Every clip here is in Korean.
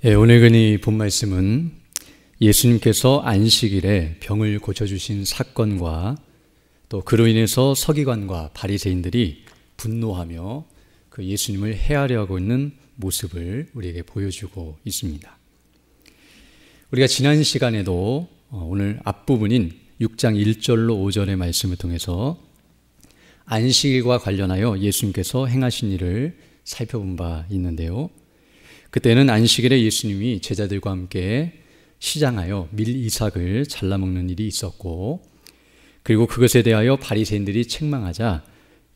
오늘 근이 본 말씀은 예수님께서 안식일에 병을 고쳐주신 사건과 또 그로 인해서 서기관과 바리새인들이 분노하며 그 예수님을 해하려 하고 있는 모습을 우리에게 보여주고 있습니다. 우리가 지난 시간에도 오늘 앞부분인 6장 1절로 5절의 말씀을 통해서 안식일과 관련하여 예수님께서 행하신 일을 살펴본 바 있는데요. 그때는 안식일에 예수님이 제자들과 함께 시장하여 밀 이삭을 잘라먹는 일이 있었고, 그리고 그것에 대하여 바리새인들이 책망하자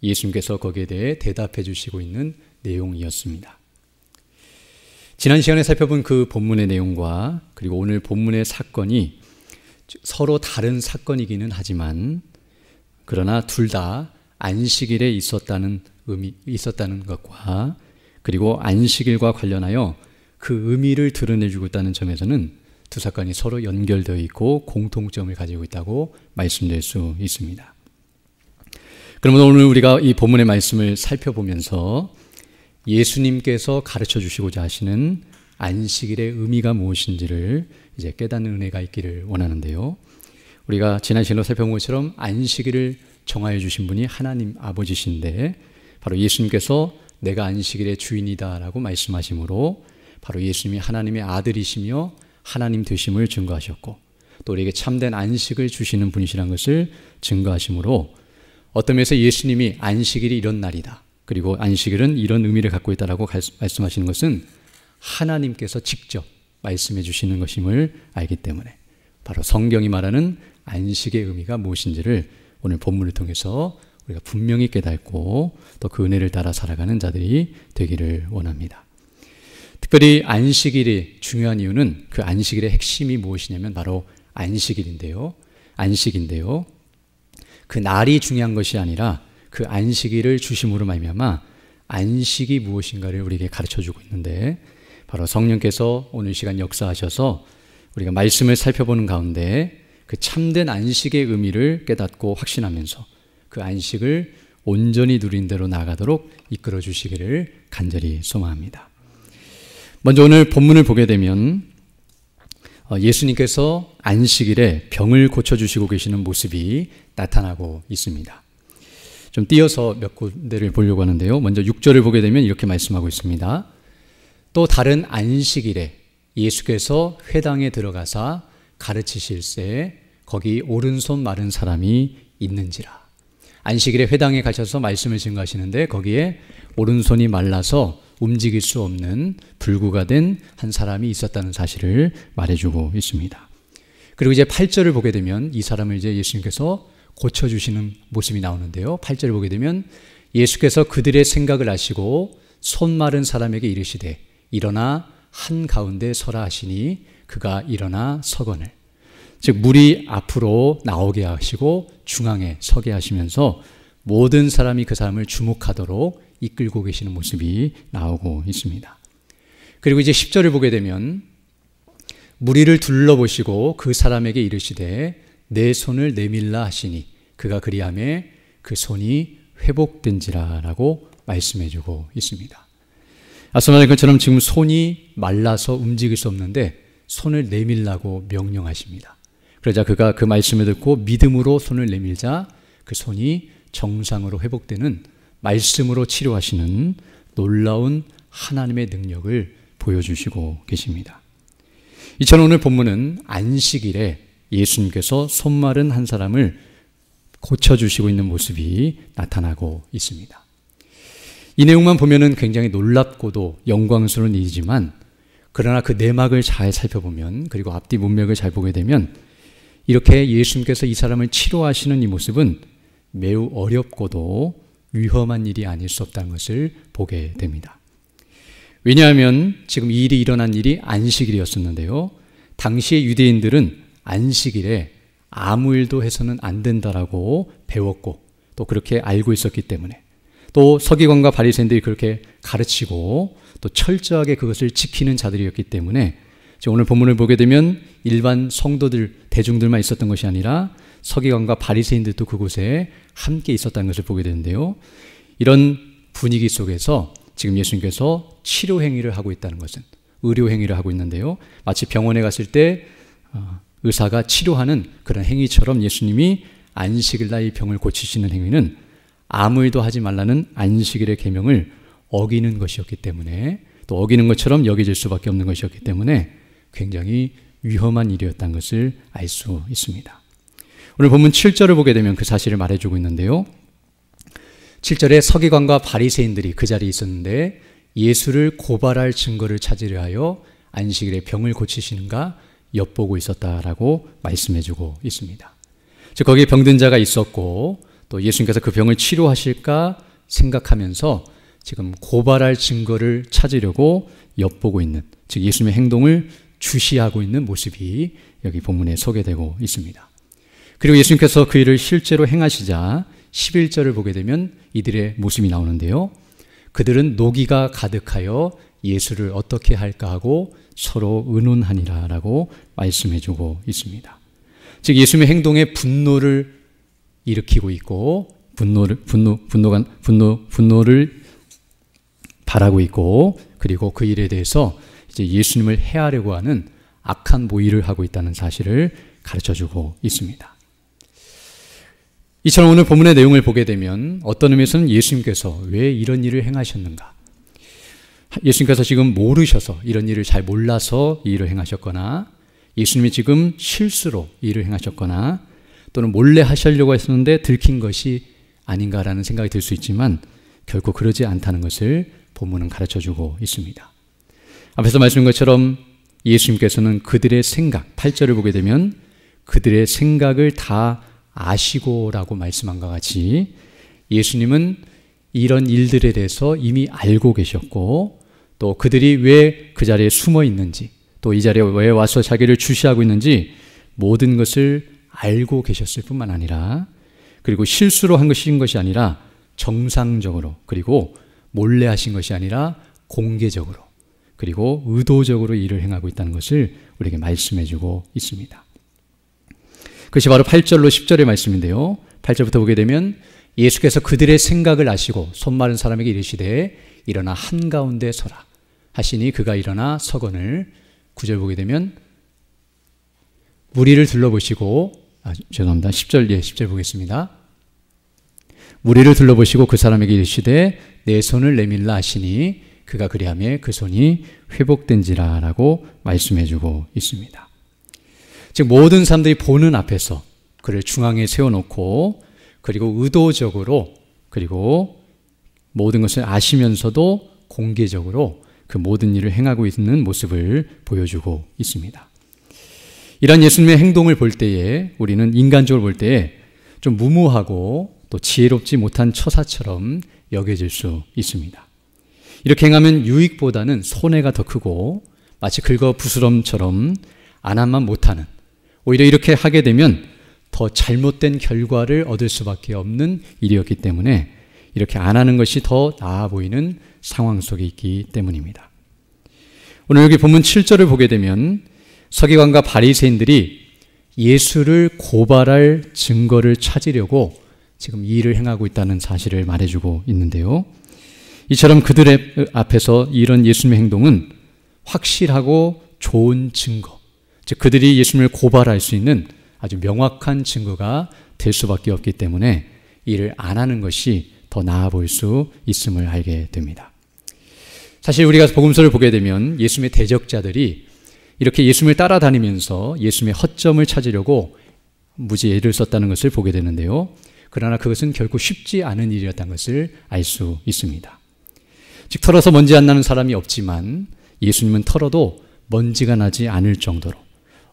예수님께서 거기에 대해 대답해 주시고 있는 내용이었습니다. 지난 시간에 살펴본 그 본문의 내용과 그리고 오늘 본문의 사건이 서로 다른 사건이기는 하지만, 그러나 둘 다 안식일에 있었다는 것과 그리고 안식일과 관련하여 그 의미를 드러내주고 있다는 점에서는 두 사건이 서로 연결되어 있고 공통점을 가지고 있다고 말씀드릴 수 있습니다. 그러면 오늘 우리가 이 본문의 말씀을 살펴보면서 예수님께서 가르쳐 주시고자 하시는 안식일의 의미가 무엇인지를 이제 깨닫는 은혜가 있기를 원하는데요. 우리가 지난 시간에 살펴본 것처럼 안식일을 정하여 주신 분이 하나님 아버지신데, 바로 예수님께서 내가 안식일의 주인이다 라고 말씀하시므로 바로 예수님이 하나님의 아들이시며 하나님 되심을 증거하셨고, 또 우리에게 참된 안식을 주시는 분이시라는 것을 증거하시므로 어떤 면에서 예수님이 안식일이 이런 날이다, 그리고 안식일은 이런 의미를 갖고 있다라고 말씀하시는 것은 하나님께서 직접 말씀해 주시는 것임을 알기 때문에 바로 성경이 말하는 안식의 의미가 무엇인지를 오늘 본문을 통해서 우리가 분명히 깨닫고 또 그 은혜를 따라 살아가는 자들이 되기를 원합니다. 특별히 안식일이 중요한 이유는 그 안식일의 핵심이 무엇이냐면 바로 안식인데요. 그 날이 중요한 것이 아니라 그 안식일을 주심으로 말미암아 안식이 무엇인가를 우리에게 가르쳐주고 있는데, 바로 성령께서 오늘 시간 역사하셔서 우리가 말씀을 살펴보는 가운데 그 참된 안식의 의미를 깨닫고 확신하면서 그 안식을 온전히 누린 대로 나아가도록 이끌어 주시기를 간절히 소망합니다. 먼저 오늘 본문을 보게 되면 예수님께서 안식일에 병을 고쳐주시고 계시는 모습이 나타나고 있습니다. 좀 띄어서 몇 군데를 보려고 하는데요. 먼저 6절을 보게 되면 이렇게 말씀하고 있습니다. 또 다른 안식일에 예수께서 회당에 들어가사 가르치실새 거기 오른손 마른 사람이 있는지라. 안식일에 회당에 가셔서 말씀을 증거하시는데 거기에 오른손이 말라서 움직일 수 없는 불구가 된 한 사람이 있었다는 사실을 말해주고 있습니다. 그리고 이제 8절을 보게 되면 이 사람을 이제 예수님께서 고쳐주시는 모습이 나오는데요. 8절을 보게 되면 예수께서 그들의 생각을 아시고 손 마른 사람에게 이르시되 일어나 한가운데 서라 하시니 그가 일어나 서거늘. 즉 물이 앞으로 나오게 하시고 중앙에 서게 하시면서 모든 사람이 그 사람을 주목하도록 이끌고 계시는 모습이 나오고 있습니다. 그리고 이제 10절을 보게 되면 무리를 둘러보시고 그 사람에게 이르시되 내 손을 내밀라 하시니 그가 그리하매 그 손이 회복된지라 라고 말씀해주고 있습니다. 앞서 말한 것처럼 지금 손이 말라서 움직일 수 없는데 손을 내밀라고 명령하십니다. 그러자 그가 그 말씀을 듣고 믿음으로 손을 내밀자 그 손이 정상으로 회복되는 말씀으로 치료하시는 놀라운 하나님의 능력을 보여주시고 계십니다. 이처럼 오늘 본문은 안식일에 예수님께서 손 마른 한 사람을 고쳐주시고 있는 모습이 나타나고 있습니다. 이 내용만 보면은 굉장히 놀랍고도 영광스러운 일이지만, 그러나 그 내막을 잘 살펴보면, 그리고 앞뒤 문맥을 잘 보게 되면 이렇게 예수님께서 이 사람을 치료하시는 이 모습은 매우 어렵고도 위험한 일이 아닐 수 없다는 것을 보게 됩니다. 왜냐하면 지금 이 일이 일어난 일이 안식일이었었는데요. 당시의 유대인들은 안식일에 아무 일도 해서는 안 된다라고 배웠고 또 그렇게 알고 있었기 때문에, 또 서기관과 바리새인들이 그렇게 가르치고 또 철저하게 그것을 지키는 자들이었기 때문에 오늘 본문을 보게 되면 일반 성도들, 대중들만 있었던 것이 아니라 서기관과 바리새인들도 그곳에 함께 있었다는 것을 보게 되는데요. 이런 분위기 속에서 지금 예수님께서 치료 행위를 하고 있다는 것은 의료 행위를 하고 있는데요. 마치 병원에 갔을 때 의사가 치료하는 그런 행위처럼 예수님이 안식일 날 이 병을 고치시는 행위는 아무 일도 하지 말라는 안식일의 계명을 어기는 것이었기 때문에, 또 어기는 것처럼 여겨질 수밖에 없는 것이었기 때문에 굉장히 위험한 일이었다는 것을 알 수 있습니다. 오늘 본문 7절을 보게 되면 그 사실을 말해주고 있는데요. 7절에 서기관과 바리새인들이 그 자리에 있었는데 예수를 고발할 증거를 찾으려 하여 안식일에 병을 고치시는가 엿보고 있었다라고 말씀해주고 있습니다. 즉 거기에 병든 자가 있었고 또 예수님께서 그 병을 치료하실까 생각하면서 지금 고발할 증거를 찾으려고 엿보고 있는, 즉 예수님의 행동을 주시하고 있는 모습이 여기 본문에 소개되고 있습니다. 그리고 예수님께서 그 일을 실제로 행하시자 11절을 보게 되면 이들의 모습이 나오는데요. 그들은 노기가 가득하여 예수를 어떻게 할까 하고 서로 의논하니라 라고 말씀해주고 있습니다. 즉 예수님의 행동에 분노를 일으키고 있고 분노를 바라고 있고, 그리고 그 일에 대해서 이제 예수님을 해하려고 하는 악한 모의를 하고 있다는 사실을 가르쳐주고 있습니다. 이처럼 오늘 본문의 내용을 보게 되면 어떤 의미에서는 예수님께서 왜 이런 일을 행하셨는가, 예수님께서 지금 모르셔서 이런 일을 잘 몰라서 이 일을 행하셨거나, 예수님이 지금 실수로 이 일을 행하셨거나, 또는 몰래 하시려고 했었는데 들킨 것이 아닌가라는 생각이 들 수 있지만 결코 그러지 않다는 것을 본문은 가르쳐주고 있습니다. 앞에서 말씀한 것처럼 예수님께서는 그들의 생각, 8절을 보게 되면 그들의 생각을 다 아시고라고 말씀한 것 같이 예수님은 이런 일들에 대해서 이미 알고 계셨고, 또 그들이 왜 그 자리에 숨어 있는지, 또 이 자리에 왜 와서 자기를 주시하고 있는지 모든 것을 알고 계셨을 뿐만 아니라, 그리고 실수로 한 것이 아니라 정상적으로, 그리고 몰래 하신 것이 아니라 공개적으로, 그리고 의도적으로 일을 행하고 있다는 것을 우리에게 말씀해주고 있습니다. 그것이 바로 8절로 10절의 말씀인데요. 8절부터 보게 되면 예수께서 그들의 생각을 아시고 손 마른 사람에게 이르시되 일어나 한가운데 서라 하시니 그가 일어나 서거늘, 9절 보게 되면 무리를 둘러보시고, 죄송합니다. 10절 보겠습니다. 무리를 둘러보시고 그 사람에게 이르시되 내 손을 내밀라 하시니 그가 그리하매 그 손이 회복된지라 라고 말씀해주고 있습니다. 즉 모든 사람들이 보는 앞에서 그를 중앙에 세워놓고, 그리고 의도적으로, 그리고 모든 것을 아시면서도 공개적으로 그 모든 일을 행하고 있는 모습을 보여주고 있습니다. 이런 예수님의 행동을 볼 때에 우리는 인간적으로 볼 때에 좀 무모하고 또 지혜롭지 못한 처사처럼 여겨질 수 있습니다. 이렇게 행하면 유익보다는 손해가 더 크고 마치 긁어부스럼처럼 안 하면 못하는, 오히려 이렇게 하게 되면 더 잘못된 결과를 얻을 수밖에 없는 일이었기 때문에 이렇게 안 하는 것이 더 나아 보이는 상황 속에 있기 때문입니다. 오늘 여기 본문 7절을 보게 되면 서기관과 바리새인들이 예수를 고발할 증거를 찾으려고 지금 이 일을 행하고 있다는 사실을 말해주고 있는데요. 이처럼 그들의 앞에서 이런 예수님의 행동은 확실하고 좋은 증거, 즉 그들이 예수님을 고발할 수 있는 아주 명확한 증거가 될 수밖에 없기 때문에 이를 안 하는 것이 더 나아 보일 수 있음을 알게 됩니다. 사실 우리가 복음서를 보게 되면 예수님의 대적자들이 이렇게 예수님을 따라다니면서 예수님의 허점을 찾으려고 무지 애를 썼다는 것을 보게 되는데요. 그러나 그것은 결코 쉽지 않은 일이었다는 것을 알 수 있습니다. 즉 털어서 먼지 안 나는 사람이 없지만 예수님은 털어도 먼지가 나지 않을 정도로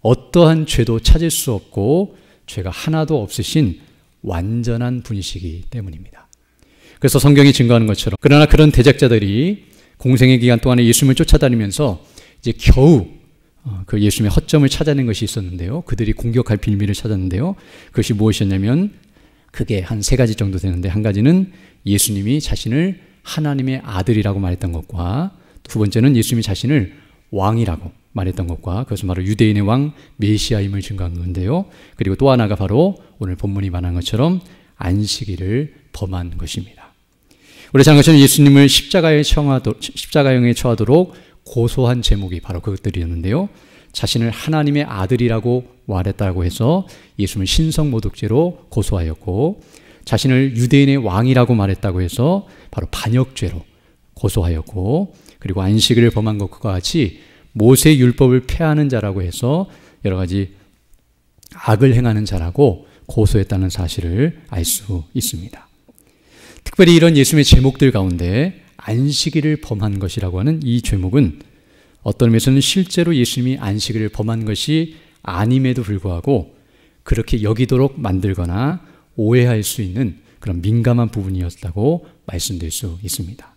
어떠한 죄도 찾을 수 없고 죄가 하나도 없으신 완전한 분이시기 때문입니다. 그래서 성경이 증거하는 것처럼, 그러나 그런 대적자들이 공생의 기간 동안에 예수님을 쫓아다니면서 이제 겨우 그 예수님의 허점을 찾아낸 것이 있었는데요. 그들이 공격할 빌미를 찾았는데요. 그것이 무엇이었냐면 그게 한 3가지 정도 되는데, 한 가지는 예수님이 자신을 하나님의 아들이라고 말했던 것과, 두 번째는 예수님이 자신을 왕이라고 말했던 것과, 그것은 바로 유대인의 왕 메시아임을 증거한 건데요. 그리고 또 하나가 바로 오늘 본문이 말한 것처럼 안식일을 범한 것입니다. 우리 잘 아는 것처럼 예수님을 십자가형에 처하도록 고소한 제목이 바로 그것들이었는데요. 자신을 하나님의 아들이라고 말했다고 해서 예수님을 신성모독죄로 고소하였고, 자신을 유대인의 왕이라고 말했다고 해서 바로 반역죄로 고소하였고, 그리고 안식일을 범한 것과 같이 모세 율법을 폐하는 자라고 해서 여러 가지 악을 행하는 자라고 고소했다는 사실을 알 수 있습니다. 특별히 이런 예수님의 제목들 가운데 안식일을 범한 것이라고 하는 이 제목은 어떤 의미에서는 실제로 예수님이 안식일을 범한 것이 아님에도 불구하고 그렇게 여기도록 만들거나 오해할 수 있는 그런 민감한 부분이었다고 말씀드릴 수 있습니다.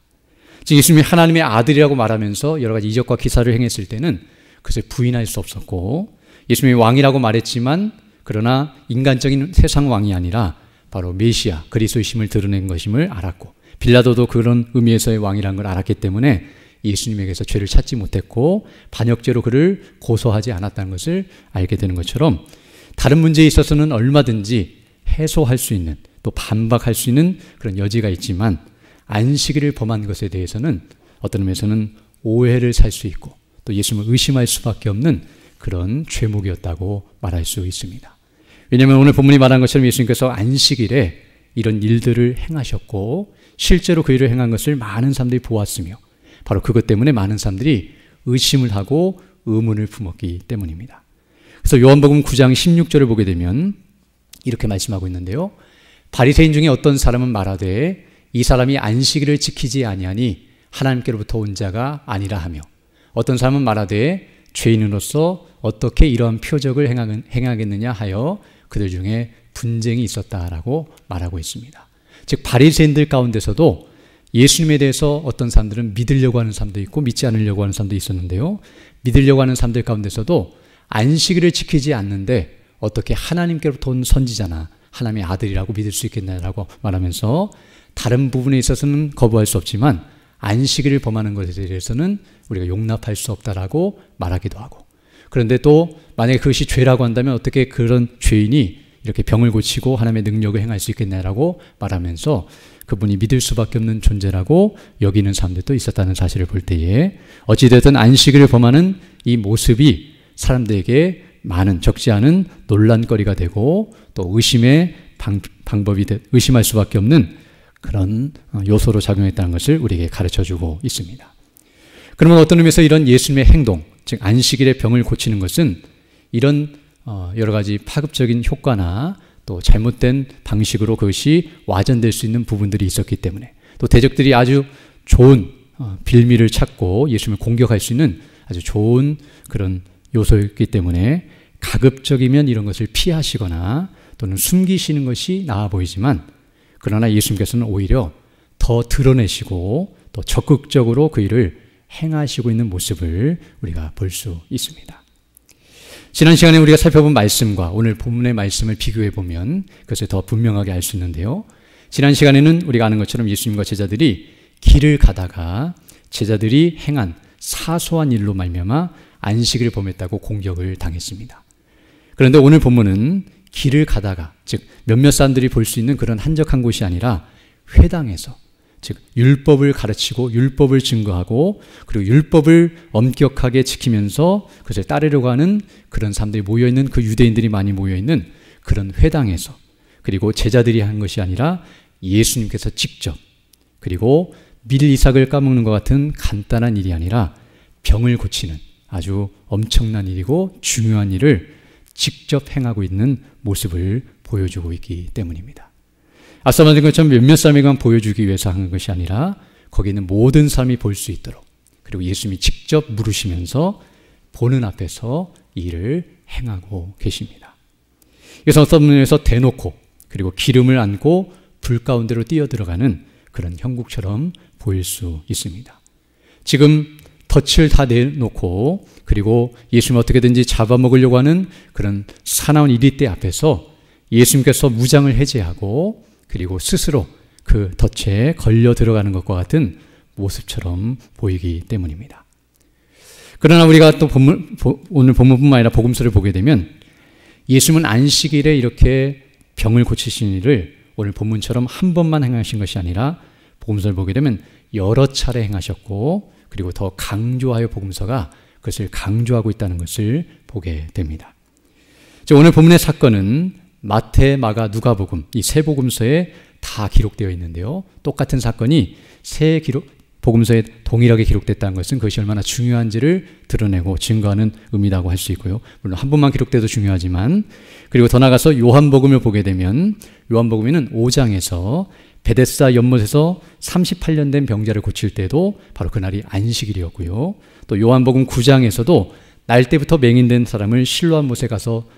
즉 예수님이 하나님의 아들이라고 말하면서 여러 가지 이적과 기사를 행했을 때는 그것을 부인할 수 없었고, 예수님이 왕이라고 말했지만 그러나 인간적인 세상 왕이 아니라 바로 메시아 그리스도이심을 드러낸 것임을 알았고, 빌라도도 그런 의미에서의 왕이라는 걸 알았기 때문에 예수님에게서 죄를 찾지 못했고 반역죄로 그를 고소하지 않았다는 것을 알게 되는 것처럼, 다른 문제에 있어서는 얼마든지 해소할 수 있는, 또 반박할 수 있는 그런 여지가 있지만 안식일을 범한 것에 대해서는 어떤 의미에서는 오해를 살 수 있고 또 예수님을 의심할 수밖에 없는 그런 죄목이었다고 말할 수 있습니다. 왜냐하면 오늘 본문이 말한 것처럼 예수님께서 안식일에 이런 일들을 행하셨고 실제로 그 일을 행한 것을 많은 사람들이 보았으며 바로 그것 때문에 많은 사람들이 의심을 하고 의문을 품었기 때문입니다. 그래서 요한복음 9장 16절을 보게 되면 이렇게 말씀하고 있는데요. 바리새인 중에 어떤 사람은 말하되 이 사람이 안식일을 지키지 아니하니 하나님께로부터 온 자가 아니라 하며, 어떤 사람은 말하되 죄인으로서 어떻게 이러한 표적을 행하겠느냐 하여 그들 중에 분쟁이 있었다라고 말하고 있습니다. 즉 바리새인들 가운데서도 예수님에 대해서 어떤 사람들은 믿으려고 하는 사람도 있고 믿지 않으려고 하는 사람도 있었는데요. 믿으려고 하는 사람들 가운데서도 안식일을 지키지 않는데 어떻게 하나님께로부터 온 선지자나 하나님의 아들이라고 믿을 수 있겠냐라고 말하면서 다른 부분에 있어서는 거부할 수 없지만 안식일을 범하는 것에 대해서는 우리가 용납할 수 없다라고 말하기도 하고, 그런데 또 만약에 그것이 죄라고 한다면 어떻게 그런 죄인이 이렇게 병을 고치고 하나님의 능력을 행할 수 있겠냐라고 말하면서 그분이 믿을 수밖에 없는 존재라고 여기는 사람들도 있었다는 사실을 볼 때에 어찌되든 안식일을 범하는 이 모습이 사람들에게 많은 적지 않은 논란거리가 되고 또 의심의 방법이 의심할 수밖에 없는 그런 요소로 작용했다는 것을 우리에게 가르쳐주고 있습니다. 그러면 어떤 의미에서 이런 예수님의 행동, 즉 안식일의 병을 고치는 것은 이런 여러 가지 파급적인 효과나 또 잘못된 방식으로 그것이 와전될 수 있는 부분들이 있었기 때문에, 또 대적들이 아주 좋은 빌미를 찾고 예수님을 공격할 수 있는 아주 좋은 그런 요소였기 때문에 가급적이면 이런 것을 피하시거나 또는 숨기시는 것이 나아 보이지만, 그러나 예수님께서는 오히려 더 드러내시고 또 적극적으로 그 일을 행하시고 있는 모습을 우리가 볼 수 있습니다. 지난 시간에 우리가 살펴본 말씀과 오늘 본문의 말씀을 비교해 보면 그것을 더 분명하게 알 수 있는데요. 지난 시간에는 우리가 아는 것처럼 예수님과 제자들이 길을 가다가 제자들이 행한 사소한 일로 말미암아 안식일을 범했다고 공격을 당했습니다. 그런데 오늘 본문은 길을 가다가, 즉 몇몇 사람들이 볼 수 있는 그런 한적한 곳이 아니라 회당에서, 즉 율법을 가르치고 율법을 증거하고 그리고 율법을 엄격하게 지키면서 그것을 따르려고 하는 그런 사람들이 모여있는, 그 유대인들이 많이 모여있는 그런 회당에서, 그리고 제자들이 한 것이 아니라 예수님께서 직접, 그리고 밀 이삭을 까먹는 것 같은 간단한 일이 아니라 병을 고치는 아주 엄청난 일이고 중요한 일을 직접 행하고 있는 모습을 보여주고 있기 때문입니다. 앞서 말한 것처럼 몇몇 사람에게만 보여주기 위해서 하는 것이 아니라 거기 있는 모든 사람이 볼 수 있도록, 그리고 예수님이 직접 물으시면서 보는 앞에서 이 일을 행하고 계십니다. 그래서 어떤 면에서 대놓고 그리고 기름을 안고 불 가운데로 뛰어들어가는 그런 형국처럼 보일 수 있습니다. 지금 덫을 다 내놓고 그리고 예수님 어떻게든지 잡아먹으려고 하는 그런 사나운 이리떼 앞에서 예수님께서 무장을 해제하고 그리고 스스로 그 덫에 걸려 들어가는 것과 같은 모습처럼 보이기 때문입니다. 그러나 우리가 또 오늘 본문뿐만 아니라 복음서를 보게 되면 예수님은 안식일에 이렇게 병을 고치신 일을 오늘 본문처럼 한 번만 행하신 것이 아니라 복음서를 보게 되면 여러 차례 행하셨고 그리고 더 강조하여 복음서가 그것을 강조하고 있다는 것을 보게 됩니다. 오늘 본문의 사건은 마태, 마가, 누가복음 이 세 복음서에 다 기록되어 있는데요. 똑같은 사건이 세 복음서에 동일하게 기록됐다는 것은 그것이 얼마나 중요한지를 드러내고 증거하는 의미라고 할 수 있고요. 물론 한 번만 기록돼도 중요하지만, 그리고 더 나아가서 요한복음을 보게 되면 요한복음에는 5장에서 베데스다 연못에서 38년 된 병자를 고칠 때도 바로 그날이 안식일이었고요. 또 요한복음 9장에서도 날 때부터 맹인된 사람을 실로암 못에 가서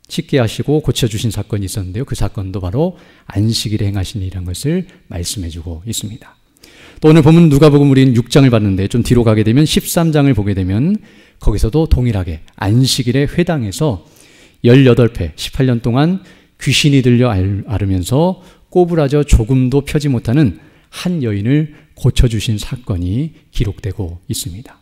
씻게 하시고 고쳐주신 사건이 있었는데요. 그 사건도 바로 안식일에 행하신 일이라는 것을 말씀해주고 있습니다. 또 오늘 보면 누가복음 우리는 6장을 봤는데 좀 뒤로 가게 되면 13장을 보게 되면 거기서도 동일하게 안식일의 회당에서 18회 18년 동안 귀신이 들려 앓으면서 꼬부라져 조금도 펴지 못하는 한 여인을 고쳐주신 사건이 기록되고 있습니다.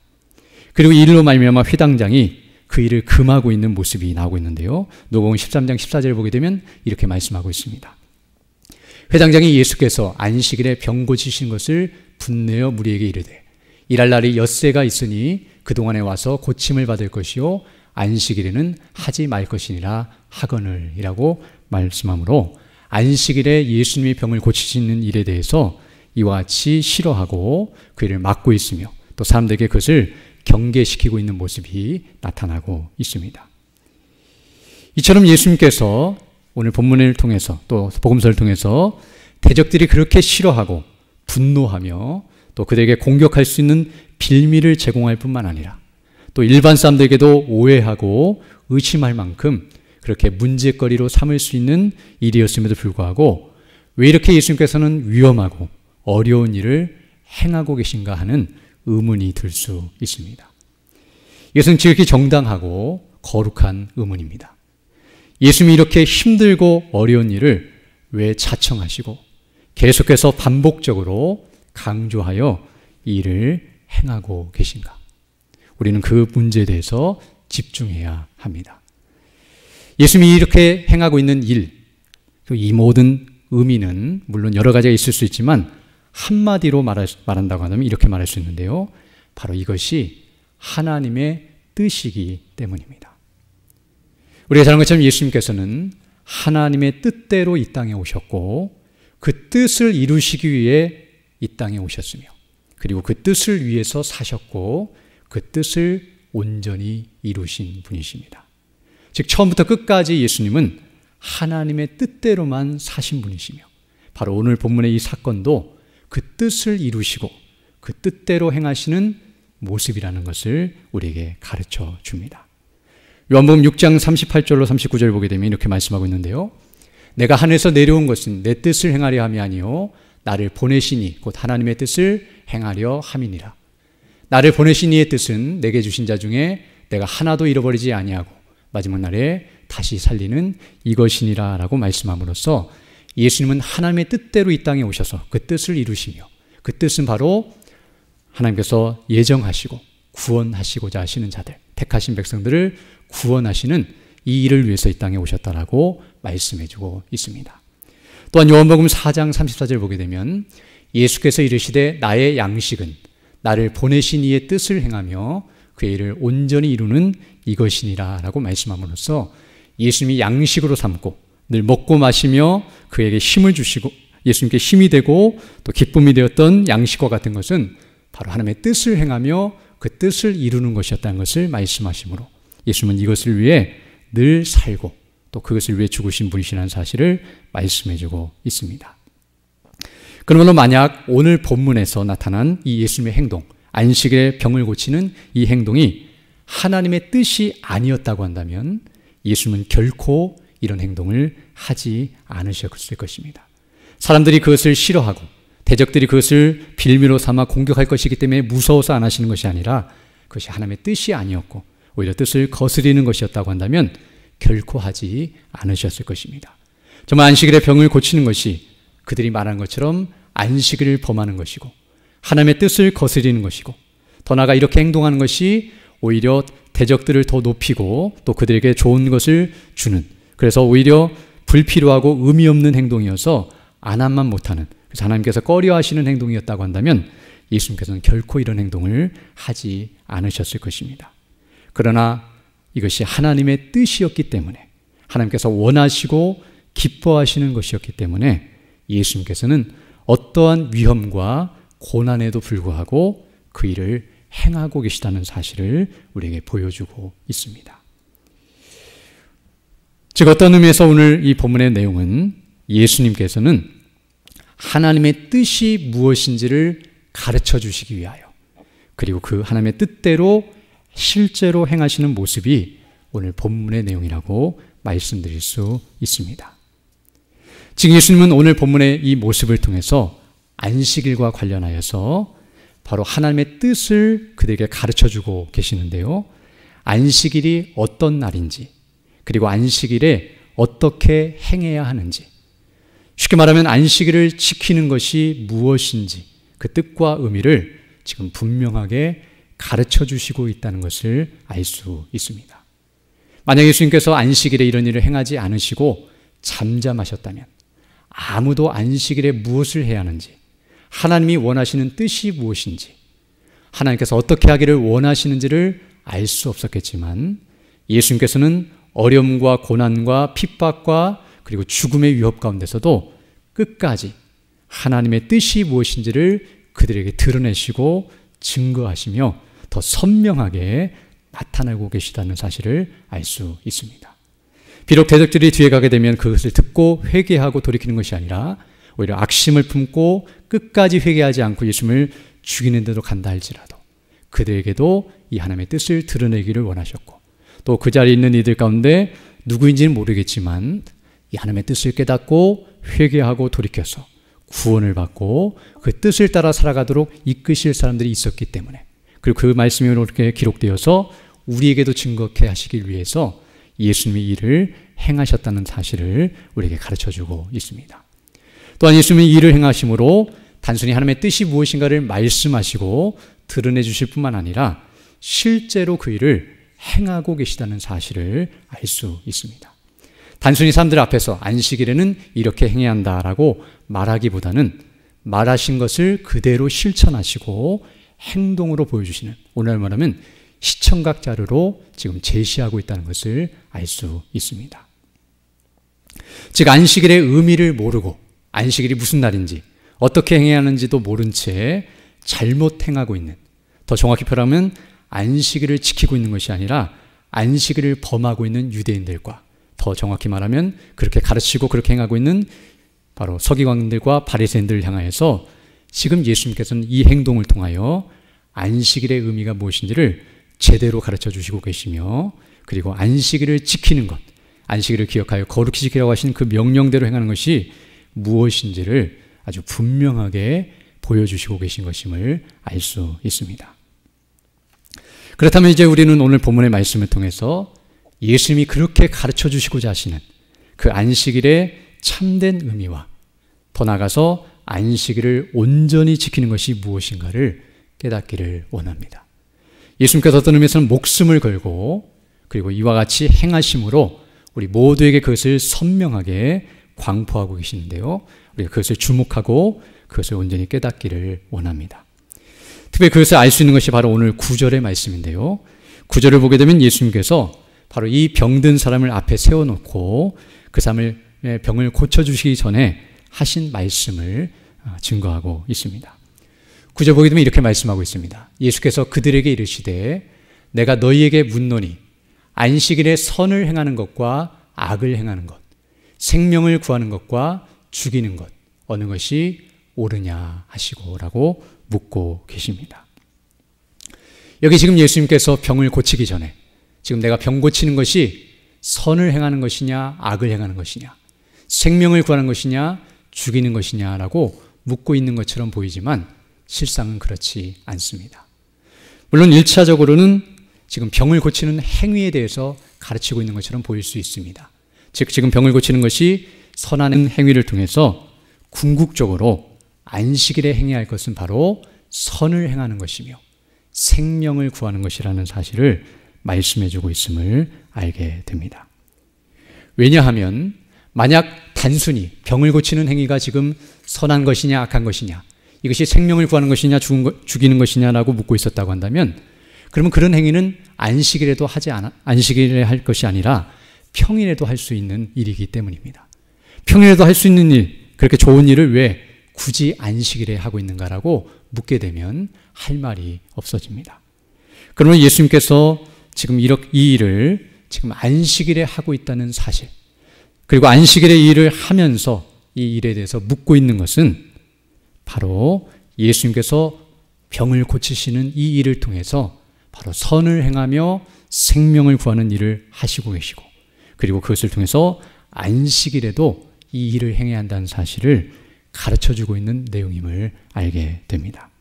그리고 이 일로 말미암아 회당장이 그 일을 금하고 있는 모습이 나오고 있는데요. 누가복음 13장 14절을 보게 되면 이렇게 말씀하고 있습니다. 회당장이 예수께서 안식일에 병 고치신 것을 분내어 무리에게 이르되 일할 날이 엿새가 있으니 그동안에 와서 고침을 받을 것이요 안식일에는 하지 말 것이니라 하거늘 이라고 말씀하므로 안식일에 예수님이 병을 고치시는 일에 대해서 이와 같이 싫어하고 그 일을 막고 있으며 또 사람들에게 그것을 경계시키고 있는 모습이 나타나고 있습니다. 이처럼 예수님께서 오늘 본문을 통해서 또 복음서를 통해서 대적들이 그렇게 싫어하고 분노하며 또 그들에게 공격할 수 있는 빌미를 제공할 뿐만 아니라 또 일반 사람들에게도 오해하고 의심할 만큼 그렇게 문제거리로 삼을 수 있는 일이었음에도 불구하고 왜 이렇게 예수님께서는 위험하고 어려운 일을 행하고 계신가 하는 의문이 들 수 있습니다. 이것은 지극히 정당하고 거룩한 의문입니다. 예수님이 이렇게 힘들고 어려운 일을 왜 자청하시고 계속해서 반복적으로 강조하여 이 일을 행하고 계신가? 우리는 그 문제에 대해서 집중해야 합니다. 예수님이 이렇게 행하고 있는 일, 이 모든 의미는 물론 여러 가지가 있을 수 있지만 한마디로 말한다고 하면 이렇게 말할 수 있는데요. 바로 이것이 하나님의 뜻이기 때문입니다. 우리가 잘 아는 것처럼 예수님께서는 하나님의 뜻대로 이 땅에 오셨고 그 뜻을 이루시기 위해 이 땅에 오셨으며 그리고 그 뜻을 위해서 사셨고 그 뜻을 온전히 이루신 분이십니다. 즉 처음부터 끝까지 예수님은 하나님의 뜻대로만 사신 분이시며 바로 오늘 본문의 이 사건도 그 뜻을 이루시고 그 뜻대로 행하시는 모습이라는 것을 우리에게 가르쳐 줍니다. 요한복음 6장 38절로 39절 보게 되면 이렇게 말씀하고 있는데요. 내가 하늘에서 내려온 것은 내 뜻을 행하려 함이 아니요 나를 보내시니 곧 하나님의 뜻을 행하려 함이니라. 나를 보내신 이의 뜻은 내게 주신 자 중에 내가 하나도 잃어버리지 아니하고 마지막 날에 다시 살리는 이것이니라 라고 말씀함으로써 예수님은 하나님의 뜻대로 이 땅에 오셔서 그 뜻을 이루시며 그 뜻은 바로 하나님께서 예정하시고 구원하시고자 하시는 자들, 택하신 백성들을 구원하시는 이 일을 위해서 이 땅에 오셨다라고 말씀해주고 있습니다. 또한 요한복음 4장 34절 보게 되면 예수께서 이르시되 나의 양식은 나를 보내신 이의 뜻을 행하며 그의 일을 온전히 이루는 이것이니라 라고 말씀함으로써 예수님이 양식으로 삼고 늘 먹고 마시며 그에게 힘을 주시고 예수님께 힘이 되고 또 기쁨이 되었던 양식과 같은 것은 바로 하나님의 뜻을 행하며 그 뜻을 이루는 것이었다는 것을 말씀하시므로 예수님은 이것을 위해 늘 살고 또 그것을 위해 죽으신 분이시라는 사실을 말씀해주고 있습니다. 그러므로 만약 오늘 본문에서 나타난 이 예수님의 행동, 안식일에 병을 고치는 이 행동이 하나님의 뜻이 아니었다고 한다면 예수님은 결코 이런 행동을 하지 않으셨을 것입니다. 사람들이 그것을 싫어하고 대적들이 그것을 빌미로 삼아 공격할 것이기 때문에 무서워서 안 하시는 것이 아니라 그것이 하나님의 뜻이 아니었고 오히려 뜻을 거스리는 것이었다고 한다면 결코 하지 않으셨을 것입니다. 정말 안식일에 병을 고치는 것이 그들이 말한 것처럼 안식일을 범하는 것이고 하나님의 뜻을 거스리는 것이고 더 나아가 이렇게 행동하는 것이 오히려 대적들을 더 높이고 또 그들에게 좋은 것을 주는, 그래서 오히려 불필요하고 의미 없는 행동이어서 안 함만 못하는, 그래서 하나님께서 꺼려하시는 행동이었다고 한다면 예수님께서는 결코 이런 행동을 하지 않으셨을 것입니다. 그러나 이것이 하나님의 뜻이었기 때문에, 하나님께서 원하시고 기뻐하시는 것이었기 때문에 예수님께서는 어떠한 위험과 고난에도 불구하고 그 일을 행하고 계시다는 사실을 우리에게 보여주고 있습니다. 즉 어떤 의미에서 오늘 이 본문의 내용은 예수님께서는 하나님의 뜻이 무엇인지를 가르쳐 주시기 위하여, 그리고 그 하나님의 뜻대로 실제로 행하시는 모습이 오늘 본문의 내용이라고 말씀드릴 수 있습니다. 지금 예수님은 오늘 본문의 이 모습을 통해서 안식일과 관련하여서 바로 하나님의 뜻을 그들에게 가르쳐주고 계시는데요. 안식일이 어떤 날인지, 그리고 안식일에 어떻게 행해야 하는지, 쉽게 말하면 안식일을 지키는 것이 무엇인지 그 뜻과 의미를 지금 분명하게 가르쳐주시고 있다는 것을 알 수 있습니다. 만약 예수님께서 안식일에 이런 일을 행하지 않으시고 잠잠하셨다면, 아무도 안식일에 무엇을 해야 하는지, 하나님이 원하시는 뜻이 무엇인지, 하나님께서 어떻게 하기를 원하시는지를 알 수 없었겠지만, 예수님께서는 어려움과 고난과 핍박과 그리고 죽음의 위협 가운데서도 끝까지 하나님의 뜻이 무엇인지를 그들에게 드러내시고 증거하시며 더 선명하게 나타나고 계시다는 사실을 알 수 있습니다. 비록 대적들이 뒤에 가게 되면 그것을 듣고 회개하고 돌이키는 것이 아니라 오히려 악심을 품고 끝까지 회개하지 않고 예수님을 죽이는 데도 간다 할지라도 그들에게도 이 하나님의 뜻을 드러내기를 원하셨고, 또 그 자리에 있는 이들 가운데 누구인지는 모르겠지만 이 하나님의 뜻을 깨닫고 회개하고 돌이켜서 구원을 받고 그 뜻을 따라 살아가도록 이끄실 사람들이 있었기 때문에, 그리고 그 말씀이 이렇게 기록되어서 우리에게도 증거케 하시길 위해서 예수님이 일을 행하셨다는 사실을 우리에게 가르쳐주고 있습니다. 또한 예수님이 일을 행하심으로 단순히 하나님의 뜻이 무엇인가를 말씀하시고 드러내 주실 뿐만 아니라 실제로 그 일을 행하고 계시다는 사실을 알 수 있습니다. 단순히 사람들 앞에서 안식일에는 이렇게 행해야 한다라고 말하기보다는 말하신 것을 그대로 실천하시고 행동으로 보여주시는, 오늘 말하면 시청각 자료로 지금 제시하고 있다는 것을 알 수 있습니다. 즉 안식일의 의미를 모르고 안식일이 무슨 날인지 어떻게 행해야 하는지도 모른 채 잘못 행하고 있는, 더 정확히 표현하면 안식일을 지키고 있는 것이 아니라 안식일을 범하고 있는 유대인들과, 더 정확히 말하면 그렇게 가르치고 그렇게 행하고 있는 바로 서기관들과 바리새인들을 향하여서 지금 예수님께서는 이 행동을 통하여 안식일의 의미가 무엇인지를 제대로 가르쳐 주시고 계시며, 그리고 안식일을 지키는 것, 안식일을 기억하여 거룩히 지키라고 하신 그 명령대로 행하는 것이 무엇인지를 아주 분명하게 보여주시고 계신 것임을 알 수 있습니다. 그렇다면 이제 우리는 오늘 본문의 말씀을 통해서 예수님이 그렇게 가르쳐 주시고자 하시는 그 안식일의 참된 의미와 더 나아가서 안식일을 온전히 지키는 것이 무엇인가를 깨닫기를 원합니다. 예수님께서 어떤 의미에서는 목숨을 걸고 그리고 이와 같이 행하심으로 우리 모두에게 그것을 선명하게 광포하고 계시는데요, 우리가 그것을 주목하고 그것을 온전히 깨닫기를 원합니다. 특별히 그것을 알 수 있는 것이 바로 오늘 9절의 말씀인데요, 9절을 보게 되면 예수님께서 바로 이 병든 사람을 앞에 세워놓고 그 사람의 병을 고쳐주시기 전에 하신 말씀을 증거하고 있습니다. 9절 보게 되면 이렇게 말씀하고 있습니다. 예수께서 그들에게 이르시되 내가 너희에게 묻노니 안식일에 선을 행하는 것과 악을 행하는 것, 생명을 구하는 것과 죽이는 것, 어느 것이 옳으냐 하시고 라고 묻고 계십니다. 여기 지금 예수님께서 병을 고치기 전에 지금 내가 병 고치는 것이 선을 행하는 것이냐 악을 행하는 것이냐, 생명을 구하는 것이냐 죽이는 것이냐라고 묻고 있는 것처럼 보이지만 실상은 그렇지 않습니다. 물론 1차적으로는 지금 병을 고치는 행위에 대해서 가르치고 있는 것처럼 보일 수 있습니다. 즉 지금 병을 고치는 것이 선한 행위를 통해서 궁극적으로 안식일에 행해야 할 것은 바로 선을 행하는 것이며 생명을 구하는 것이라는 사실을 말씀해주고 있음을 알게 됩니다. 왜냐하면 만약 단순히 병을 고치는 행위가 지금 선한 것이냐 악한 것이냐 이것이 생명을 구하는 것이냐 죽이는 것이냐라고 묻고 있었다고 한다면 그러면 그런 행위는 안식일에도 안식일에 할 것이 아니라 평일에도 할 수 있는 일이기 때문입니다. 평일에도 할 수 있는 일, 그렇게 좋은 일을 왜 굳이 안식일에 하고 있는가라고 묻게 되면 할 말이 없어집니다. 그러면 예수님께서 지금 이 일을 지금 안식일에 하고 있다는 사실, 그리고 안식일에 이 일을 하면서 이 일에 대해서 묻고 있는 것은 바로 예수님께서 병을 고치시는 이 일을 통해서 바로 선을 행하며 생명을 구하는 일을 하시고 계시고, 그리고 그것을 통해서 안식일에도 이 일을 행해야 한다는 사실을 가르쳐주고 있는 내용임을 알게 됩니다.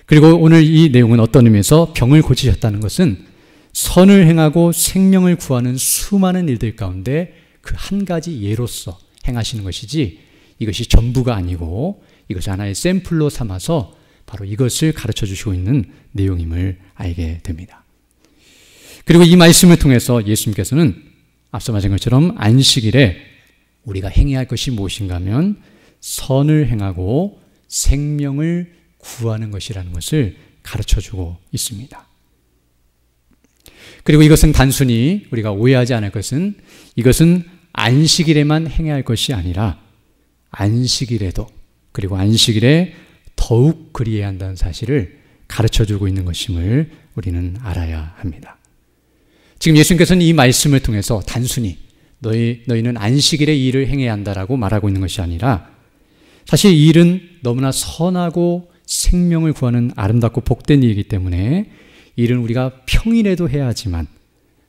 그리고 오늘 이 내용은 어떤 의미에서 병을 고치셨다는 것은 선을 행하고 생명을 구하는 수많은 일들 가운데 그 한 가지 예로서 행하시는 것이지, 이것이 전부가 아니고 이것을 하나의 샘플로 삼아서 바로 이것을 가르쳐 주시고 있는 내용임을 알게 됩니다. 그리고 이 말씀을 통해서 예수님께서는 앞서 말한 것처럼 안식일에 우리가 행해야 할 것이 무엇인가 하면 선을 행하고 생명을 구하는 것이라는 것을 가르쳐 주고 있습니다. 그리고 이것은 단순히 우리가 오해하지 않을 것은, 이것은 안식일에만 행해야 할 것이 아니라 안식일에도, 그리고 안식일에 더욱 그리해야 한다는 사실을 가르쳐주고 있는 것임을 우리는 알아야 합니다. 지금 예수님께서는 이 말씀을 통해서 단순히 너희는 안식일에 이 일을 행해야 한다라고 말하고 있는 것이 아니라, 사실 이 일은 너무나 선하고 생명을 구하는 아름답고 복된 일이기 때문에 이 일은 우리가 평일에도 해야 하지만,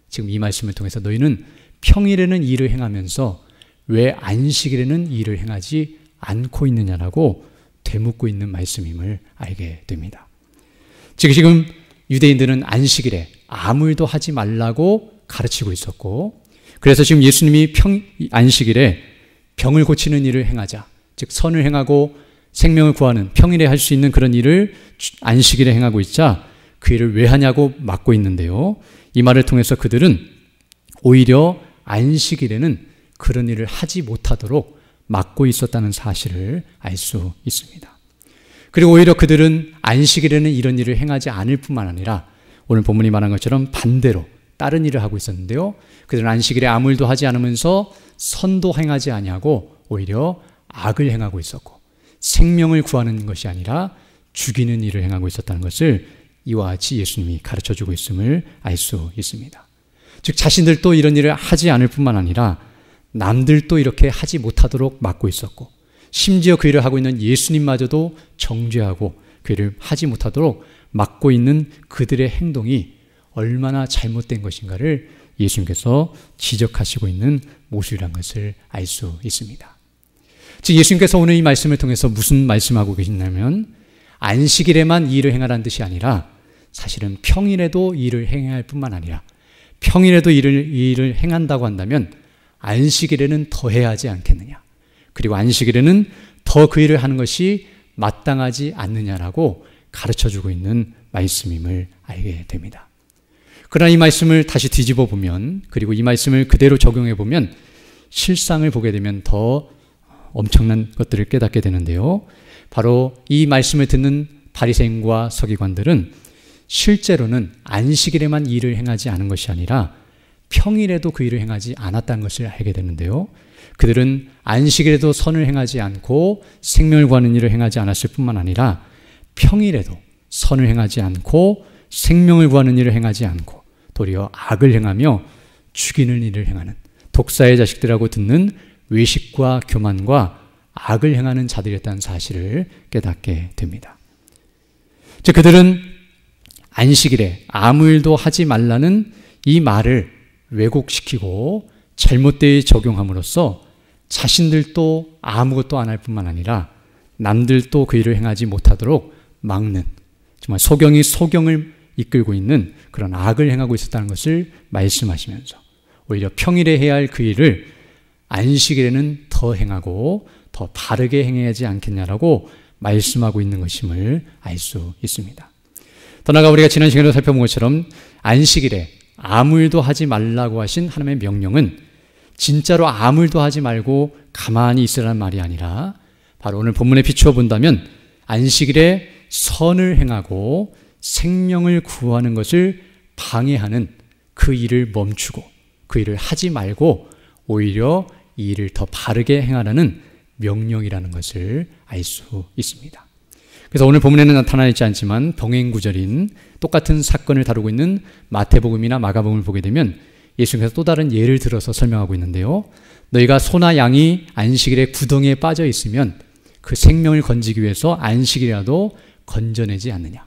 지금 이 말씀을 통해서 너희는 평일에는 이 일을 행하면서 왜 안식일에는 이 일을 행하지 않고 있느냐라고 되묻고 있는 말씀임을 알게 됩니다. 지금 유대인들은 안식일에 아무 일도 하지 말라고 가르치고 있었고, 그래서 지금 예수님이 안식일에 병을 고치는 일을 행하자, 즉 선을 행하고 생명을 구하는 평일에 할 수 있는 그런 일을 안식일에 행하고 있자 그 일을 왜 하냐고 막고 있는데요, 이 말을 통해서 그들은 오히려 안식일에는 그런 일을 하지 못하도록 막고 있었다는 사실을 알 수 있습니다. 그리고 오히려 그들은 안식일에는 이런 일을 행하지 않을 뿐만 아니라 오늘 본문이 말한 것처럼 반대로 다른 일을 하고 있었는데요, 그들은 안식일에 아무 일도 하지 않으면서 선도 행하지 아니하고 오히려 악을 행하고 있었고, 생명을 구하는 것이 아니라 죽이는 일을 행하고 있었다는 것을 이와 같이 예수님이 가르쳐주고 있음을 알 수 있습니다. 즉 자신들도 이런 일을 하지 않을 뿐만 아니라 남들도 이렇게 하지 못하도록 막고 있었고, 심지어 그 일을 하고 있는 예수님마저도 정죄하고 그 일을 하지 못하도록 막고 있는 그들의 행동이 얼마나 잘못된 것인가를 예수님께서 지적하시고 있는 모습이라는 것을 알 수 있습니다. 즉 예수님께서 오늘 이 말씀을 통해서 무슨 말씀하고 계시냐면, 안식일에만 이 일을 행하라는 뜻이 아니라 사실은 평일에도 이 일을 행해야 할 뿐만 아니라 평일에도 이 일을 행한다고 한다면 안식일에는 더 해야 하지 않겠느냐, 그리고 안식일에는 더 그 일을 하는 것이 마땅하지 않느냐라고 가르쳐주고 있는 말씀임을 알게 됩니다. 그러나 이 말씀을 다시 뒤집어 보면, 그리고 이 말씀을 그대로 적용해 보면 실상을 보게 되면 더 엄청난 것들을 깨닫게 되는데요, 바로 이 말씀을 듣는 바리새인과 서기관들은 실제로는 안식일에만 이 일을 행하지 않은 것이 아니라 평일에도 그 일을 행하지 않았다는 것을 알게 되는데요, 그들은 안식일에도 선을 행하지 않고 생명을 구하는 일을 행하지 않았을 뿐만 아니라 평일에도 선을 행하지 않고 생명을 구하는 일을 행하지 않고 도리어 악을 행하며 죽이는 일을 행하는, 독사의 자식들하고 듣는 외식과 교만과 악을 행하는 자들이었다는 사실을 깨닫게 됩니다. 즉 그들은 안식일에 아무 일도 하지 말라는 이 말을 왜곡시키고 잘못되이 적용함으로써 자신들도 아무것도 안 할 뿐만 아니라 남들도 그 일을 행하지 못하도록 막는, 정말 소경이 소경을 이끌고 있는 그런 악을 행하고 있었다는 것을 말씀하시면서 오히려 평일에 해야 할 그 일을 안식일에는 더 행하고 더 바르게 행해야지 않겠냐라고 말씀하고 있는 것임을 알 수 있습니다. 더 나아가 우리가 지난 시간에도 살펴본 것처럼 안식일에 아무 일도 하지 말라고 하신 하나님의 명령은 진짜로 아무 일도 하지 말고 가만히 있으라는 말이 아니라 바로 오늘 본문에 비추어 본다면 안식일에 선을 행하고 생명을 구하는 것을 방해하는 그 일을 멈추고 그 일을 하지 말고 오히려 이 일을 더 바르게 행하라는 명령이라는 것을 알 수 있습니다. 그래서 오늘 본문에는 나타나 있지 않지만 병행 구절인 똑같은 사건을 다루고 있는 마태복음이나 마가복음을 보게 되면 예수님께서 또 다른 예를 들어서 설명하고 있는데요. 너희가 소나 양이 안식일에 구덩이에 빠져 있으면 그 생명을 건지기 위해서 안식일이라도 건져내지 않느냐.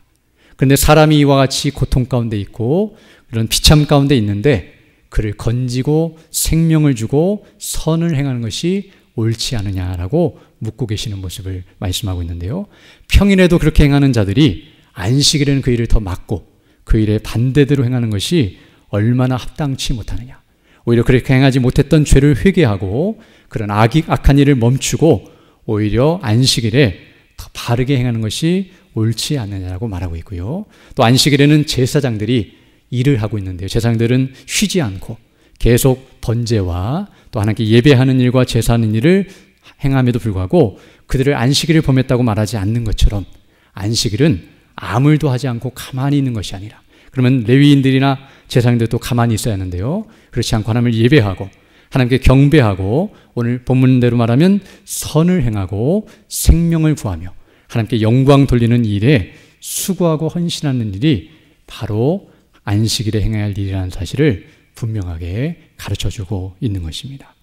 그런데 사람이 이와 같이 고통 가운데 있고 그런 비참 가운데 있는데 그를 건지고 생명을 주고 선을 행하는 것이 옳지 않느냐라고 묻고 계시는 모습을 말씀하고 있는데요. 평일에도 그렇게 행하는 자들이 안식일에는 그 일을 더 막고 그 일에 반대대로 행하는 것이 얼마나 합당치 못하느냐. 오히려 그렇게 행하지 못했던 죄를 회개하고 그런 악한 일을 멈추고 오히려 안식일에 더 바르게 행하는 것이 옳지 않느냐라고 말하고 있고요. 또 안식일에는 제사장들이 일을 하고 있는데요. 제사장들은 쉬지 않고 계속 번제와 또 하나님께 예배하는 일과 제사하는 일을 행함에도 불구하고 그들을 안식일을 범했다고 말하지 않는 것처럼 안식일은 아무 일도 하지 않고 가만히 있는 것이 아니라, 그러면 레위인들이나 제사장들도 가만히 있어야 하는데요. 그렇지 않고 하나님을 예배하고 하나님께 경배하고 오늘 본문대로 말하면 선을 행하고 생명을 구하며 하나님께 영광 돌리는 일에 수고하고 헌신하는 일이 바로 안식일에 행해야 할 일이라는 사실을 분명하게 가르쳐주고 있는 것입니다.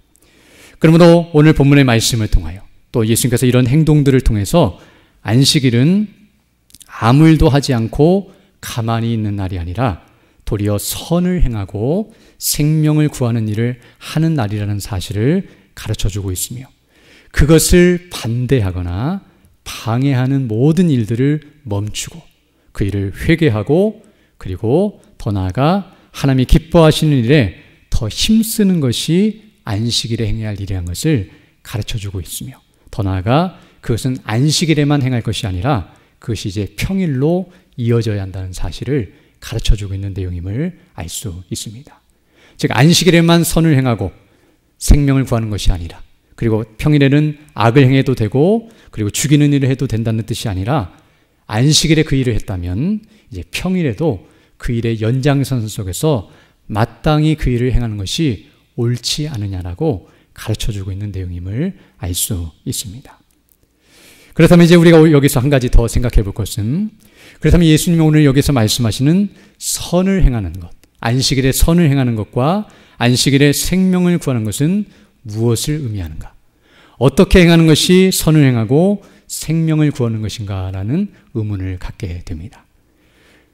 그러므로 오늘 본문의 말씀을 통하여 또 예수님께서 이런 행동들을 통해서 안식일은 아무 일도 하지 않고 가만히 있는 날이 아니라 도리어 선을 행하고 생명을 구하는 일을 하는 날이라는 사실을 가르쳐주고 있으며 그것을 반대하거나 방해하는 모든 일들을 멈추고 그 일을 회개하고 그리고 더 나아가 하나님이 기뻐하시는 일에 더 힘쓰는 것이 안식일에 행해야 할 일이라는 것을 가르쳐주고 있으며 더 나아가 그것은 안식일에만 행할 것이 아니라 그것이 이제 평일로 이어져야 한다는 사실을 가르쳐주고 있는 내용임을 알 수 있습니다. 즉 안식일에만 선을 행하고 생명을 구하는 것이 아니라 그리고 평일에는 악을 행해도 되고 그리고 죽이는 일을 해도 된다는 뜻이 아니라 안식일에 그 일을 했다면 이제 평일에도 그 일의 연장선 속에서 마땅히 그 일을 행하는 것이 옳지 않느냐라고 가르쳐주고 있는 내용임을 알 수 있습니다. 그렇다면 이제 우리가 여기서 한 가지 더 생각해 볼 것은, 그렇다면 예수님이 오늘 여기서 말씀하시는 선을 행하는 것, 안식일에 선을 행하는 것과 안식일에 생명을 구하는 것은 무엇을 의미하는가? 어떻게 행하는 것이 선을 행하고 생명을 구하는 것인가라는 의문을 갖게 됩니다.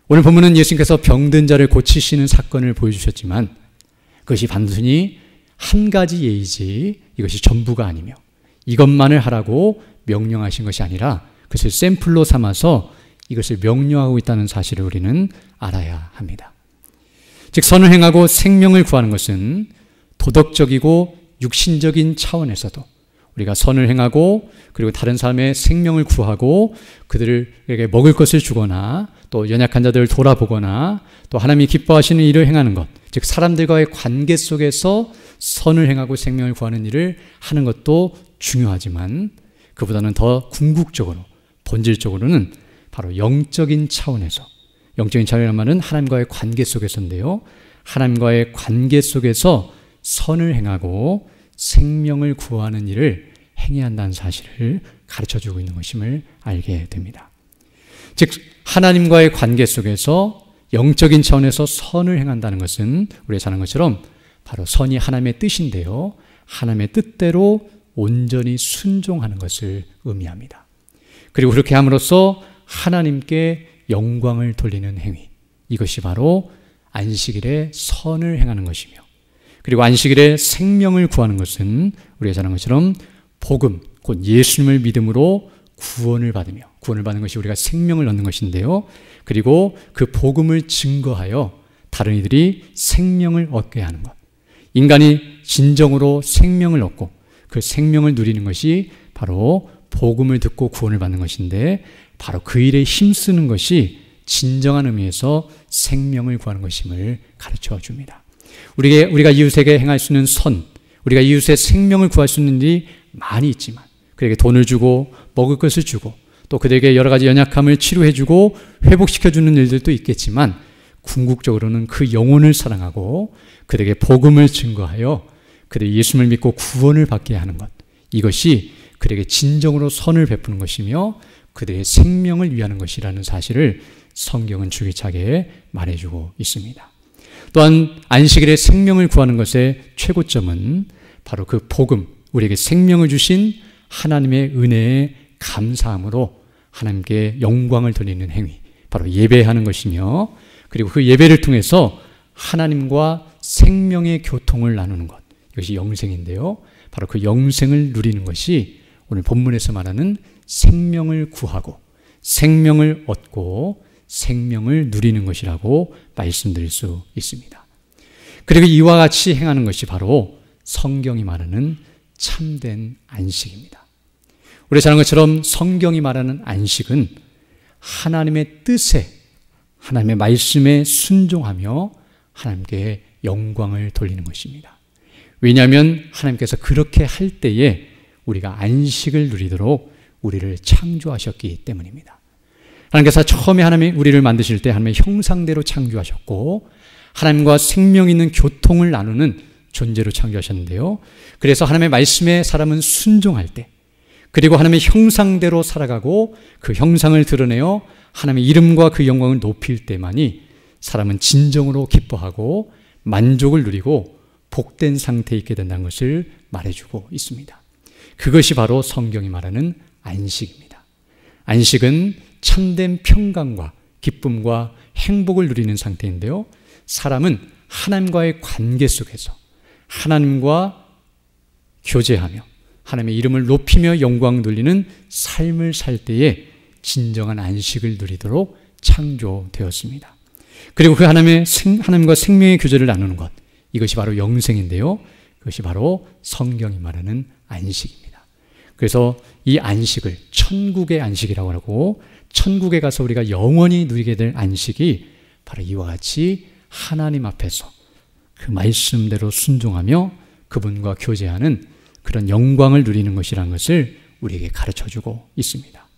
오늘 본문은 예수님께서 병든 자를 고치시는 사건을 보여주셨지만 그것이 단순히 한 가지 예이지 이것이 전부가 아니며 이것만을 하라고 명령하신 것이 아니라 그것을 샘플로 삼아서 이것을 명령하고 있다는 사실을 우리는 알아야 합니다. 즉 선을 행하고 생명을 구하는 것은 도덕적이고 육신적인 차원에서도 우리가 선을 행하고 그리고 다른 사람의 생명을 구하고 그들에게 먹을 것을 주거나 또 연약한 자들을 돌아보거나 또 하나님이 기뻐하시는 일을 행하는 것, 즉 사람들과의 관계 속에서 선을 행하고 생명을 구하는 일을 하는 것도 중요하지만 그보다는 더 궁극적으로 본질적으로는 바로 영적인 차원에서, 영적인 차원이라는 말은 하나님과의 관계 속에서인데요, 하나님과의 관계 속에서 선을 행하고 생명을 구하는 일을 행해야 한다는 사실을 가르쳐주고 있는 것임을 알게 됩니다. 즉 하나님과의 관계 속에서 영적인 차원에서 선을 행한다는 것은 우리가 잘 아는 것처럼 바로 선이 하나님의 뜻인데요, 하나님의 뜻대로 온전히 순종하는 것을 의미합니다. 그리고 그렇게 함으로써 하나님께 영광을 돌리는 행위, 이것이 바로 안식일에 선을 행하는 것이며, 그리고 안식일에 생명을 구하는 것은 우리가 잘 아는 것처럼 복음, 곧 예수님을 믿음으로 구원을 받으며, 구원을 받는 것이 우리가 생명을 얻는 것인데요, 그리고 그 복음을 증거하여 다른 이들이 생명을 얻게 하는 것, 인간이 진정으로 생명을 얻고 그 생명을 누리는 것이 바로 복음을 듣고 구원을 받는 것인데, 바로 그 일에 힘쓰는 것이 진정한 의미에서 생명을 구하는 것임을 가르쳐 줍니다. 우리가 이웃에게 행할 수 있는 선, 우리가 이웃의 생명을 구할 수 있는 일이 많이 있지만 그에게 돈을 주고 먹을 것을 주고 또 그들에게 여러 가지 연약함을 치료해주고 회복시켜주는 일들도 있겠지만 궁극적으로는 그 영혼을 사랑하고 그들에게 복음을 증거하여 그들이 예수를 믿고 구원을 받게 하는 것, 이것이 그들에게 진정으로 선을 베푸는 것이며 그들의 생명을 위하는 것이라는 사실을 성경은 줄기차게 말해주고 있습니다. 또한 안식일에 생명을 구하는 것의 최고점은 바로 그 복음, 우리에게 생명을 주신 하나님의 은혜에 감사함으로 하나님께 영광을 돌리는 행위, 바로 예배하는 것이며 그리고 그 예배를 통해서 하나님과 생명의 교통을 나누는 것, 이것이 영생인데요. 바로 그 영생을 누리는 것이 오늘 본문에서 말하는 생명을 구하고 생명을 얻고 생명을 누리는 것이라고 말씀드릴 수 있습니다. 그리고 이와 같이 행하는 것이 바로 성경이 말하는 참된 안식입니다. 우리 잘 아는 것처럼 성경이 말하는 안식은 하나님의 뜻에, 하나님의 말씀에 순종하며 하나님께 영광을 돌리는 것입니다. 왜냐하면 하나님께서 그렇게 할 때에 우리가 안식을 누리도록 우리를 창조하셨기 때문입니다. 하나님께서 처음에 하나님이 우리를 만드실 때 하나님의 형상대로 창조하셨고 하나님과 생명 있는 교통을 나누는 존재로 창조하셨는데요. 그래서 하나님의 말씀에 사람은 순종할 때, 그리고 하나님의 형상대로 살아가고 그 형상을 드러내어 하나님의 이름과 그 영광을 높일 때만이 사람은 진정으로 기뻐하고 만족을 누리고 복된 상태에 있게 된다는 것을 말해주고 있습니다. 그것이 바로 성경이 말하는 안식입니다. 안식은 참된 평강과 기쁨과 행복을 누리는 상태인데요. 사람은 하나님과의 관계 속에서 하나님과 교제하며 하나님의 이름을 높이며 영광 돌리는 삶을 살 때에 진정한 안식을 누리도록 창조되었습니다. 그리고 그 하나님과 생명의 교제를 나누는 것, 이것이 바로 영생인데요. 그것이 바로 성경이 말하는 안식입니다. 그래서 이 안식을 천국의 안식이라고 하고 천국에 가서 우리가 영원히 누리게 될 안식이 바로 이와 같이 하나님 앞에서 그 말씀대로 순종하며 그분과 교제하는 그런 영광을 누리는 것이라는 것을 우리에게 가르쳐주고 있습니다.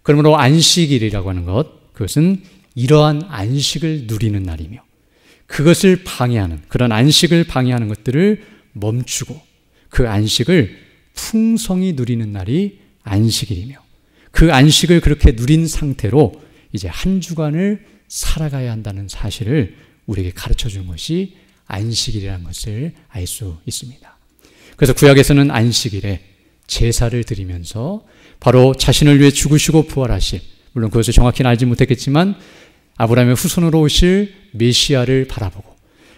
그러므로 안식일이라고 하는 것, 그것은 이러한 안식을 누리는 날이며 그것을 방해하는, 그런 안식을 방해하는 것들을 멈추고 그 안식을 풍성히 누리는 날이 안식일이며 그 안식을 그렇게 누린 상태로 이제 한 주간을 살아가야 한다는 사실을 우리에게 가르쳐주는 것이 안식일이라는 것을 알 수 있습니다. 그래서 구약에서는 안식일에 제사를 드리면서 바로 자신을 위해 죽으시고 부활하실, 물론 그것을 정확히는 알지 못했겠지만 아브라함의 후손으로 오실 메시아를 바라보고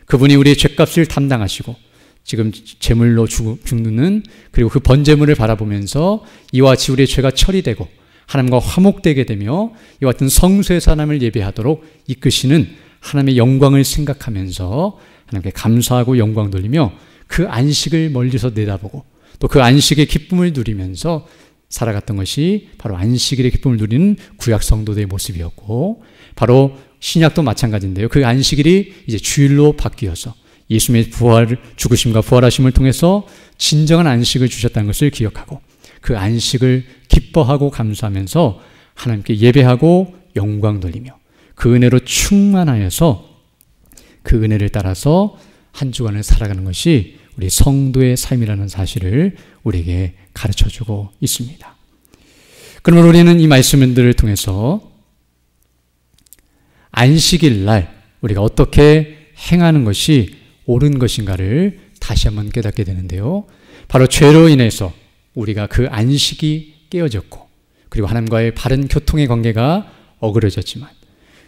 그분이 우리의 죄값을 담당하시고 지금 제물로 죽는, 그리고 그 번제물을 바라보면서 이와 같이 우리의 죄가 처리되고 하나님과 화목되게 되며 이와 같은 성소에서 하나님을 예배하도록 이끄시는 하나님의 영광을 생각하면서 하나님께 감사하고 영광 돌리며 그 안식을 멀리서 내다보고 또 그 안식의 기쁨을 누리면서 살아갔던 것이 바로 안식일의 기쁨을 누리는 구약 성도들의 모습이었고, 바로 신약도 마찬가지인데요. 그 안식일이 이제 주일로 바뀌어서 예수님의 죽으심과 부활하심을 통해서 진정한 안식을 주셨다는 것을 기억하고 그 안식을 기뻐하고 감사하면서 하나님께 예배하고 영광 돌리며 그 은혜로 충만하여서 그 은혜를 따라서 한 주간을 살아가는 것이 우리 성도의 삶이라는 사실을 우리에게 가르쳐주고 있습니다. 그러면 우리는 이 말씀들을 통해서 안식일 날 우리가 어떻게 행하는 것이 옳은 것인가를 다시 한번 깨닫게 되는데요. 바로 죄로 인해서 우리가 그 안식이 깨어졌고 그리고 하나님과의 바른 교통의 관계가 어그러졌지만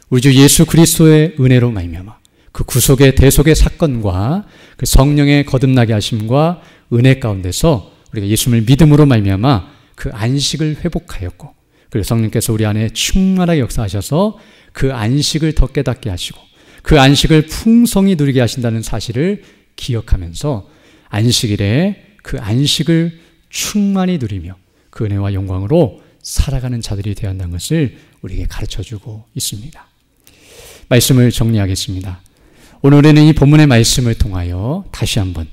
우리 주 예수 그리스도의 은혜로 말미암아 그 구속의 대속의 사건과 그 성령의 거듭나게 하심과 은혜 가운데서 우리가 예수님을 믿음으로 말미암아 그 안식을 회복하였고 그리고 성령께서 우리 안에 충만하게 역사하셔서 그 안식을 더 깨닫게 하시고 그 안식을 풍성히 누리게 하신다는 사실을 기억하면서 안식일에 그 안식을 충만히 누리며 그 은혜와 영광으로 살아가는 자들이 되어야 한다는 것을 우리에게 가르쳐주고 있습니다. 말씀을 정리하겠습니다. 오늘은 이 본문의 말씀을 통하여 다시 한번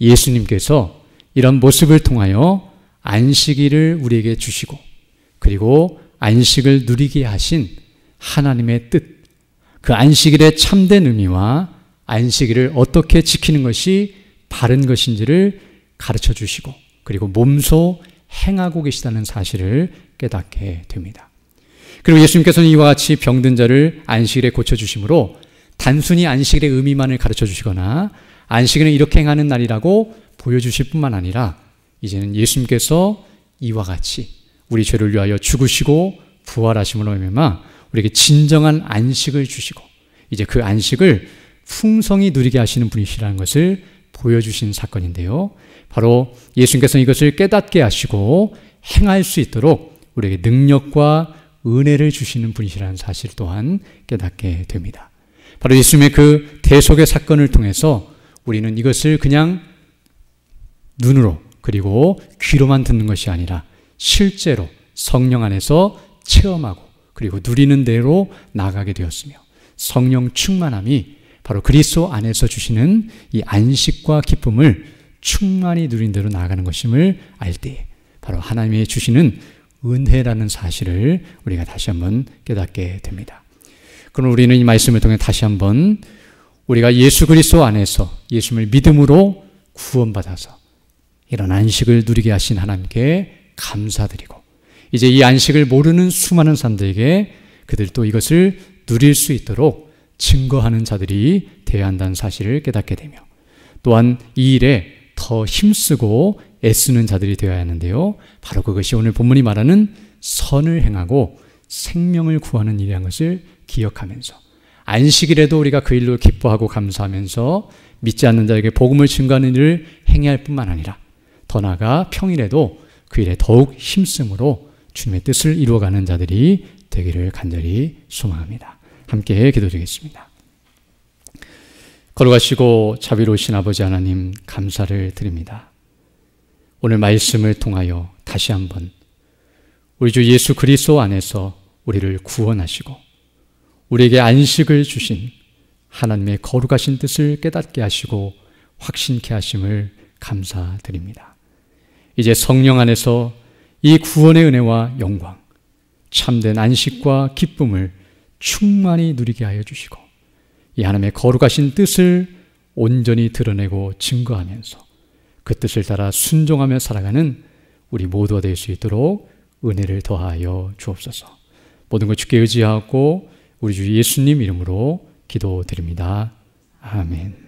예수님께서 이런 모습을 통하여 안식일을 우리에게 주시고 그리고 안식을 누리게 하신 하나님의 뜻, 그 안식일의 참된 의미와 안식일을 어떻게 지키는 것이 바른 것인지를 가르쳐 주시고 그리고 몸소 행하고 계시다는 사실을 깨닫게 됩니다. 그리고 예수님께서는 이와 같이 병든 자를 안식일에 고쳐주심으로 단순히 안식일의 의미만을 가르쳐 주시거나 안식일은 이렇게 행하는 날이라고 보여주실 뿐만 아니라 이제는 예수님께서 이와 같이 우리 죄를 위하여 죽으시고 부활하심으로 말미암아 우리에게 진정한 안식을 주시고 이제 그 안식을 풍성히 누리게 하시는 분이시라는 것을 보여주신 사건인데요. 바로 예수님께서는 이것을 깨닫게 하시고 행할 수 있도록 우리에게 능력과 은혜를 주시는 분이시라는 사실 또한 깨닫게 됩니다. 바로 예수님의 그 대속의 사건을 통해서 우리는 이것을 그냥 눈으로 그리고 귀로만 듣는 것이 아니라 실제로 성령 안에서 체험하고 그리고 누리는 대로 나아가게 되었으며 성령 충만함이 바로 그리스도 안에서 주시는 이 안식과 기쁨을 충만히 누린 대로 나아가는 것임을 알 때 바로 하나님이 주시는 은혜라는 사실을 우리가 다시 한번 깨닫게 됩니다. 그럼 우리는 이 말씀을 통해 다시 한번 우리가 예수 그리스도 안에서 예수님을 믿음으로 구원받아서 이런 안식을 누리게 하신 하나님께 감사드리고 이제 이 안식을 모르는 수많은 사람들에게 그들도 이것을 누릴 수 있도록 증거하는 자들이 되어야 한다는 사실을 깨닫게 되며 또한 이 일에 더 힘쓰고 애쓰는 자들이 되어야 하는데요. 바로 그것이 오늘 본문이 말하는 선을 행하고 생명을 구하는 일이라는 것을 기억하면서 안식일에도 우리가 그 일로 기뻐하고 감사하면서 믿지 않는 자에게 복음을 증거하는 일을 행해야 할 뿐만 아니라 더 나아가 평일에도 그 일에 더욱 힘쓰므로 주님의 뜻을 이루어가는 자들이 되기를 간절히 소망합니다. 함께 기도드리겠습니다. 걸어가시고 자비로우신 아버지 하나님 감사를 드립니다. 오늘 말씀을 통하여 다시 한번 우리 주 예수 그리스도 안에서 우리를 구원하시고 우리에게 안식을 주신 하나님의 거룩하신 뜻을 깨닫게 하시고 확신케 하심을 감사드립니다. 이제 성령 안에서 이 구원의 은혜와 영광, 참된 안식과 기쁨을 충만히 누리게 하여 주시고 이 하나님의 거룩하신 뜻을 온전히 드러내고 증거하면서 그 뜻을 따라 순종하며 살아가는 우리 모두가 될 수 있도록 은혜를 더하여 주옵소서. 모든 것 주께 의지하고 우리 주 예수님 이름으로 기도드립니다. 아멘.